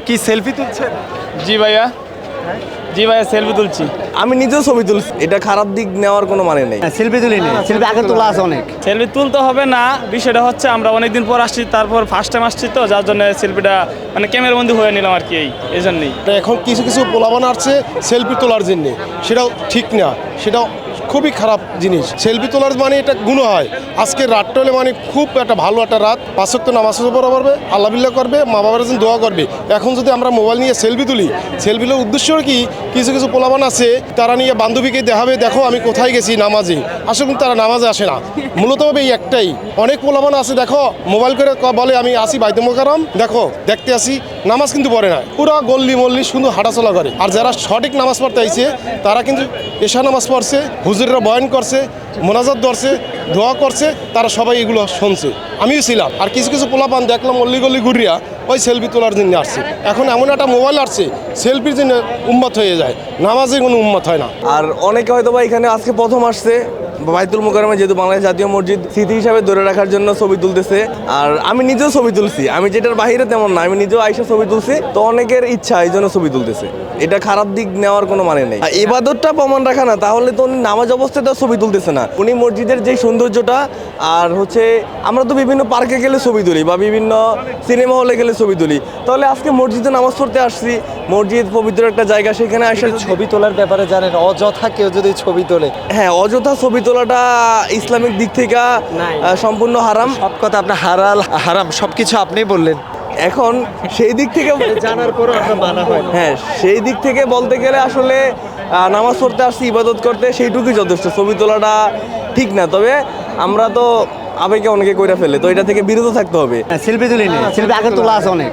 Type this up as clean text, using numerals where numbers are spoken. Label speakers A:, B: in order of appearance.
A: কি সেলফি তুলছেন?
B: জি ভাইয়া, জি ভাইয়া সেলফি তুলছি।
C: আমি নিজেও ছবি তুলছি, এটা খারাপ দিক নেওয়ার কোনো মানে নেই।
A: সেলফি তুলি না, সেলফি আগে তোলা আছে অনেক।
B: সেলফি তুলতে হবে না, বিষয়টা হচ্ছে আমরা অনেকদিন পর আসছি, তারপর ফার্স্ট টাইম আসছি তো, যার জন্য সেলফিটা মানে ক্যামেরা বন্দি হয়ে নিলাম আর কি, এই জন্যই।
D: এখন কিছু কিছু পোলাবান আসছে সেলফি তোলার জন্য, সেটাও ঠিক না, সেটাও খুবই খারাপ জিনিস। সেলফি তোলার মানে এটা গুণ হয়। আজকে রাতটা হলে মানে খুব একটা ভালো একটা রাত, 5 ওয়াক্ত নামাজ পড়া করবে, আল্লাহ বিল্লাহ করবে, মা বাবার জন্য দোয়া করবে। এখন যদি আমরা মোবাইল নিয়ে সেলফি তুলি, সেলফির উদ্দেশ্য কি, কিছু কিছু পোলাবান আছে তারা নিয়ে বান্ধবীকে দেখাবে, দেখো আমি কোথায় গেছি নামাজে। আসলে কিন্তু তারা নামাজে আসে না, মূলত এই একটাই। অনেক পোলাবান আছে দেখো মোবাইল করে বলে আমি আসি বাইতুল মোকাররম, দেখো দেখতে আসি, নামাজ কিন্তু পড়ে না, পুরো গল্লি মল্লি শুধু হাঁটাচলা করে। আর যারা সঠিক নামাজ পড়তে আইছে তারা কিন্তু এশা নামাজ পড়ছে, হুজুররা বয়ান করছে, মোনাজাত ধরছে, দোয়া করছে, তারা সবাই এগুলো শুনছে, আমিও ছিলাম। আর কিছু কিছু পোলাপান দেখলাম অল্লি গল্লি ঘুরিয়া ওই সেলফি তোলার জন্য আসছে। এখন এমন একটা মোবাইল আসছে সেলফির জন্য উম্মত হয়ে যায়, নামাজে কোনো উম্মত হয় না।
C: আর অনেকে হয়তো বা এখানে আজকে প্রথম আসছে বাইতুল মোকাররমে, যেহেতু বাংলাদেশ জাতীয় মসজিদ স্মৃতি হিসাবে ধরে রাখার জন্য ছবি তুলতেছে। আর আমি নিজেও ছবি তুলছি, আমি যেটার বাইরে তেমন না, আমি নিজেও আইসা ছবি তুলছি। তো অনেকের ইচ্ছা এই জন্য ছবি তুলতেছে, এটা খারাপ দিক নেওয়ার কোনো মানে নেই। ইবাদতটা প্রমাণ রাখা না, তাহলে তো উনি নামাজ অবস্থায় তো ছবি তুলতেছে না। উনি মসজিদের যে সৌন্দর্যটা, আর হচ্ছে আমরা তো বিভিন্ন পার্কে গেলে ছবি তুলি বা বিভিন্ন সিনেমা হলে গেলে ছবি তুলি, তাহলে আজকে মসজিদে নামাজ পড়তে আসছি, মসজিদ পবিত্র একটা জায়গা, সেখানে আসে
A: ছবি তোলার ব্যাপারে জানেন, অযথা কেউ যদি ছবি তোলে,
C: হ্যাঁ, অযথা ছবি তোলাটা ইসলামিক দিক থেকে সম্পূর্ণ হারাম।
A: সব কথা আপনার হারাম সবকিছু আপনি বললেন।
C: এখন সেই দিক থেকে
A: জানার পরও আপনার মানা হয়।
C: হ্যাঁ, সেই দিক থেকে বলতে গেলে আসলে নামাজ পড়তে আসছি, ইবাদত করতে, সেইটুকুই যথেষ্ট। ছবি তোলাটা ঠিক না, তবে আমরা তো আবেগে অনেকে কইরা ফেলে, তো এটা থেকে বিরত থাকতে হবে।
A: সেলফি তুলি না, সেলফি আগে তোলা আছে অনেক।